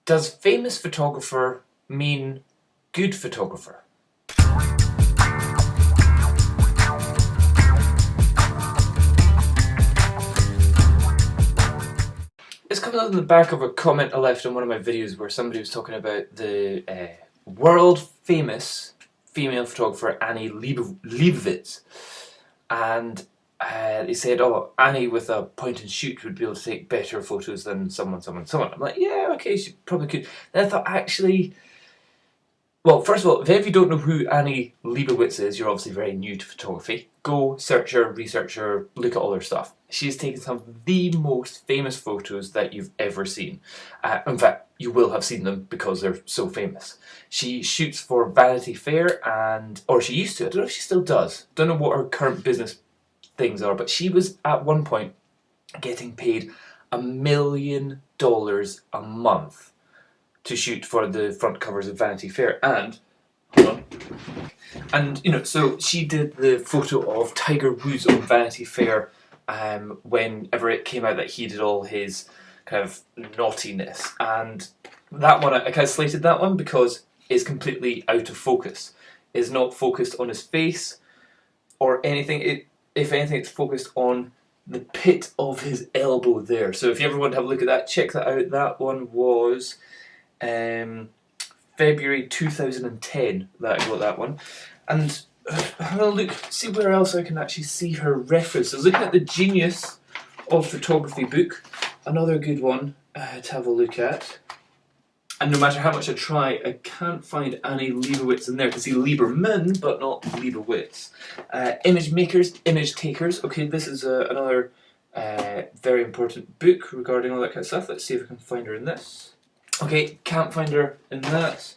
Does famous photographer mean good photographer? It's coming on the back of a comment I left on one of my videos where somebody was talking about the world famous female photographer Annie Leibovitz, and they said, oh, Annie with a point and shoot would be able to take better photos than someone. I'm like, yeah, okay, she probably could. Then I thought, actually, well, first of all, if you don't know who Annie Leibovitz is, you're obviously very new to photography. Go search her, research her, look at all her stuff. She's taken some of the most famous photos that you've ever seen. In fact, you will have seen them because they're so famous. She shoots for Vanity Fair, or she used to. I don't know if she still does. Don't know what her current business things are, but she was at one point getting paid $1 million a month to shoot for the front covers of Vanity Fair. And hold on. And so she did the photo of Tiger Woods on Vanity Fair whenever it came out that he did all his kind of naughtiness. And that one, I kind of slated that one because it's completely out of focus. It's not focused on his face or anything. If anything, it's focused on the pit of his elbow there. So if you ever want to have a look at that, check that out. That one was February 2010 that I got that one. And have a look, see where else I can actually see her references. Looking at the Genius of Photography book, another good one to have a look at. And no matter how much I try, I can't find Annie Leibovitz in there. I can see Lieberman, but not Leibovitz. Image makers, image takers. Okay, this is another very important book regarding all that kind of stuff. Let's see if I can find her in this. Okay, can't find her in that.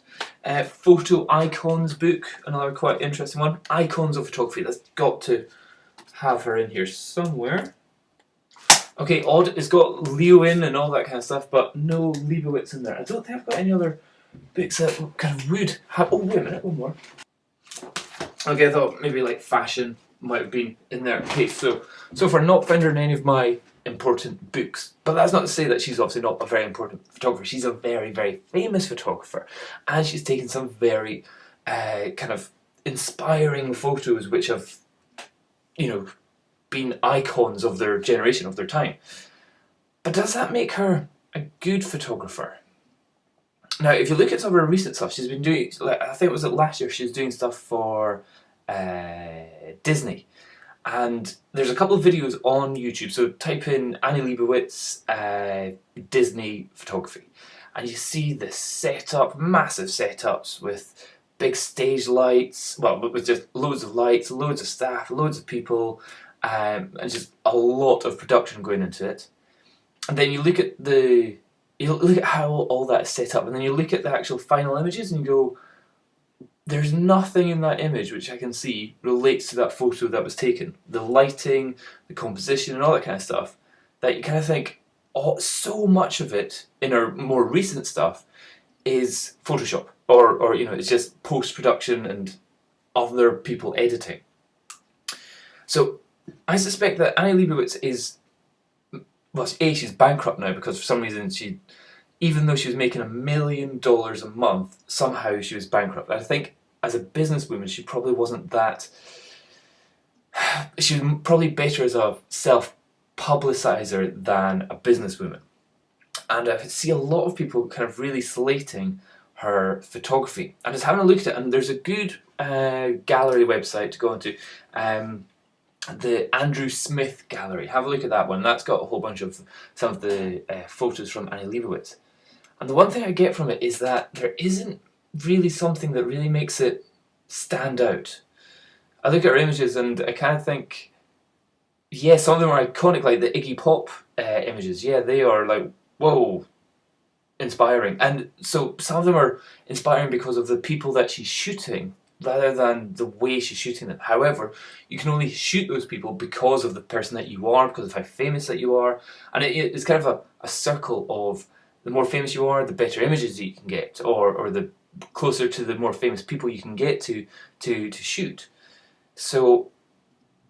Photo Icons book, another quite interesting one. Icons of Photography, that's got to have her in here somewhere. Okay, odd, it's got Leo in and all that kind of stuff, but no Leibovitz in there. I don't think I've got any other books that kind of would have... Oh, wait a minute, one more. Okay, I thought maybe like fashion might have been in there. Okay, so far not found her in any of my important books, but that's not to say that she's obviously not a very important photographer. She's a very, very famous photographer, and she's taken some very kind of inspiring photos which have, been icons of their generation, of their time. But does that make her a good photographer? Now, if you look at some of her recent stuff, she's been doing, I think it was last year, she was doing stuff for Disney. And there's a couple of videos on YouTube, so type in Annie Leibovitz Disney photography, and you see this setup, massive setups with big stage lights, well, with just loads of lights, loads of staff, loads of people, and just a lot of production going into it. And then you look at how all that is set up, and then you look at the actual final images and you go, there's nothing in that image which I can see relates to that photo that was taken. The lighting, the composition and all that kind of stuff, that you kind of think, oh, so much of it in our more recent stuff is Photoshop, or it's just post-production and other people editing. So I suspect that Annie Leibovitz is, well, she's bankrupt now because for some reason even though she was making $1 million a month, somehow she was bankrupt. I think as a businesswoman, she probably wasn't that... She was probably better as a self-publicizer than a businesswoman. And I see a lot of people kind of really slating her photography. And just having a look at it, and there's a good gallery website to go onto, the Andrew Smith Gallery. Have a look at that one. That's got a whole bunch of some of the photos from Annie Leibovitz. And the one thing I get from it is that there isn't really something that really makes it stand out. I look at her images and I kind of think, yeah, some of them are iconic, like the Iggy Pop images. Yeah, they are like, whoa, inspiring. And so some of them are inspiring because of the people that she's shooting, rather than the way she's shooting them. However, you can only shoot those people because of the person that you are, because of how famous that you are. And it's kind of a circle of the more famous you are, the better images that you can get, or the closer to the more famous people you can get to shoot. So,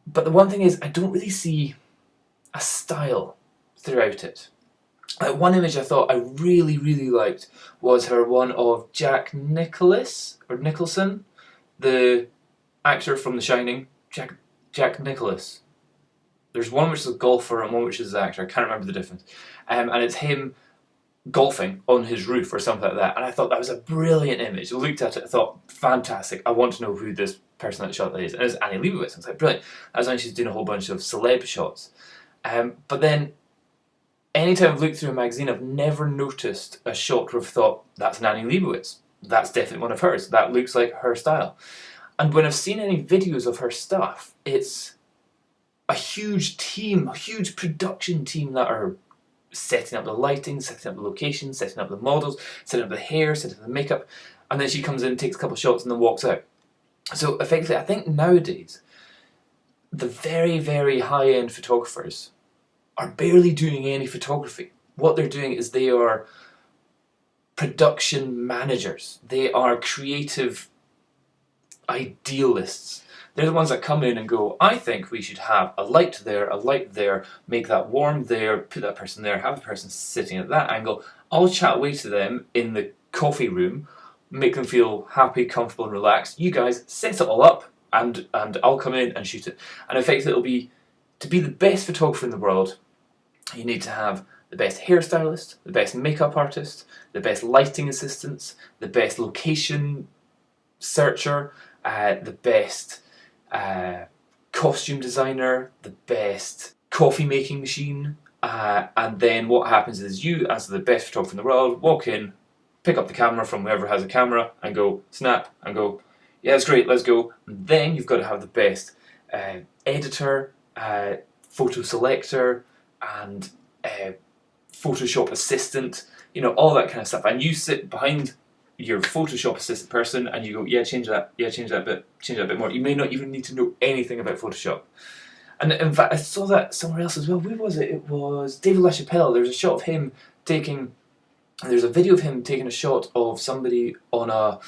but the one thing is, I don't really see a style throughout it. One image I thought I really, really liked was her one of Jack Nicholson, the actor from The Shining. Jack Nicholas. There's one which is a golfer and one which is an actor. I can't remember the difference. And it's him golfing on his roof or something like that. And I thought that was a brilliant image. I looked at it, I thought, fantastic. I want to know who this person that shot that is. And it's Annie Leibovitz. I was like, brilliant. That's when she's doing a whole bunch of celeb shots. But then, anytime I've looked through a magazine, I've never noticed a shot where I've thought, that's an Annie Leibovitz. That's definitely one of hers. That looks like her style. And when I've seen any videos of her stuff, it's a huge team, a huge production team that are setting up the lighting, setting up the location, setting up the models, setting up the hair, setting up the makeup, and then she comes in, takes a couple of shots and then walks out. So effectively, I think nowadays, the very, very high-end photographers are barely doing any photography. What they're doing is they are production managers. They are creative idealists. They're the ones that come in and go, I think we should have a light there, make that warm there, put that person there, have the person sitting at that angle. I'll chat away to them in the coffee room, make them feel happy, comfortable and relaxed. You guys set it all up and I'll come in and shoot it. And in fact, it'll be, to be the best photographer in the world, you need to have the best hairstylist, the best makeup artist, the best lighting assistants, the best location searcher, the best costume designer, the best coffee making machine, and then what happens is you, as the best photographer in the world, walk in, pick up the camera from whoever has a camera, and go snap, and go, yeah, that's great, let's go. And then you've got to have the best editor, photo selector, and Photoshop assistant, you know, all that kind of stuff. And you sit behind your Photoshop assistant person and you go, yeah, change that a bit more. You may not even need to know anything about Photoshop. And in fact, I saw that somewhere else as well. Where was it? It was David LaChapelle. There's a shot of him taking, there's a video of him taking a shot of somebody on a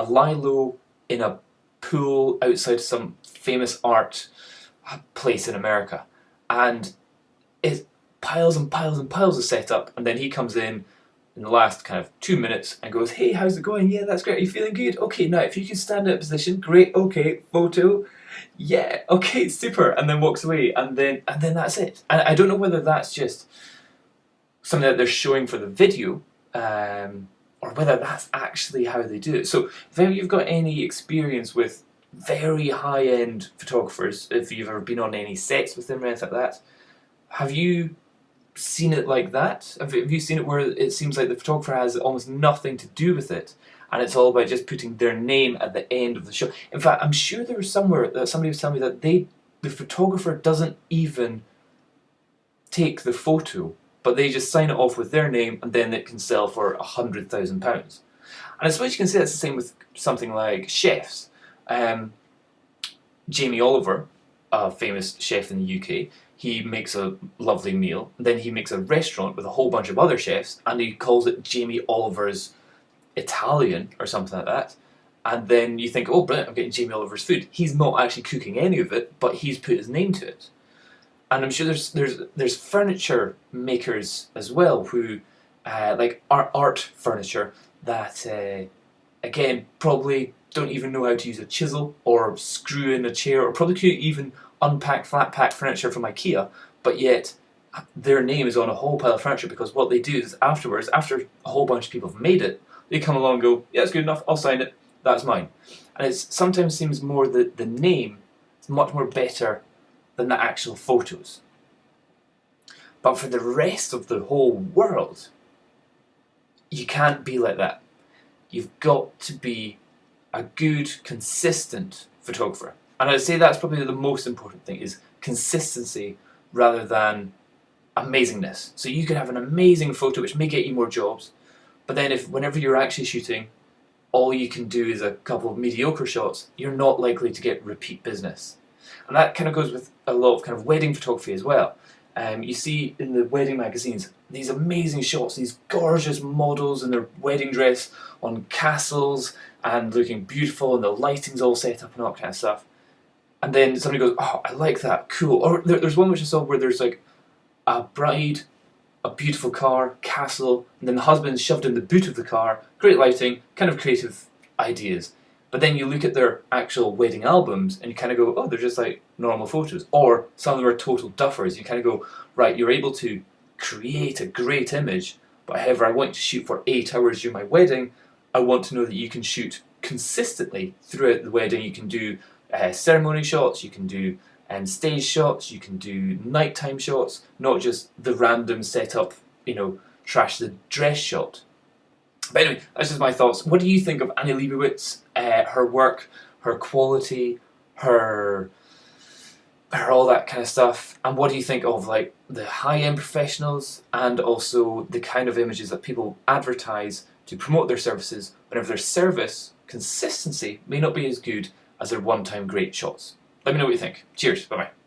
lilo in a pool outside some famous art place in America. And it's piles and piles and piles of setup, and then he comes in the last kind of 2 minutes and goes, hey, how's it going? Yeah, that's great. Are you feeling good? Okay, now if you can stand in a position, great, okay, photo. Yeah, okay, super. And then walks away, and then that's it. And I don't know whether that's just something that they're showing for the video, or whether that's actually how they do it. So if you've got any experience with very high-end photographers, if you've ever been on any sets with them or anything like that, have you seen it like that? Have you seen it where it seems like the photographer has almost nothing to do with it, and it's all about just putting their name at the end of the shot? In fact, I'm sure there was somewhere that somebody was telling me that the photographer doesn't even take the photo, but they just sign it off with their name, and then it can sell for £100,000. And I suppose you can say that's the same with something like chefs. Jamie Oliver, a famous chef in the UK, he makes a lovely meal, then he makes a restaurant with a whole bunch of other chefs, and he calls it Jamie Oliver's Italian or something like that. And then you think, oh brilliant, I'm getting Jamie Oliver's food. He's not actually cooking any of it, but he's put his name to it. And I'm sure there's furniture makers as well who like art furniture that again probably don't even know how to use a chisel or screw in a chair, or probably couldn't even unpack flat pack furniture from IKEA, but yet their name is on a whole pile of furniture, because what they do is afterwards, after a whole bunch of people have made it, they come along and go, yeah, it's good enough, I'll sign it, that's mine. And it sometimes seems more that the name is much more better than the actual photos. But for the rest of the whole world, you can't be like that. You've got to be a good, consistent photographer. And I'd say that's probably the most important thing, is consistency rather than amazingness. So you could have an amazing photo which may get you more jobs, but then if whenever you're actually shooting, all you can do is a couple of mediocre shots, you're not likely to get repeat business. And that kind of goes with a lot of kind of wedding photography as well. You see in the wedding magazines these amazing shots, these gorgeous models in their wedding dress on castles and looking beautiful, and the lighting's all set up and all that kind of stuff. And then somebody goes, oh, I like that, cool. Or there's one which I saw where there's like a bride a beautiful car, castle, and then the husband's shoved in the boot of the car, great lighting, kind of creative ideas. But then you look at their actual wedding albums and you kind of go, oh, they're just like normal photos. Or some of them are total duffers. You kind of go, right, you're able to create a great image, but however, I want to shoot for 8 hours during my wedding. I want to know that you can shoot consistently throughout the wedding. You can do ceremony shots, you can do stage shots, you can do nighttime shots, not just the random setup, trash the dress shot. But anyway, that's just my thoughts. What do you think of Annie Leibovitz, her work, her quality, her all that kind of stuff? And what do you think of like the high-end professionals and also the kind of images that people advertise to promote their services whenever their service consistency may not be as good as their one-time great shots? Let me know what you think. Cheers. Bye-bye.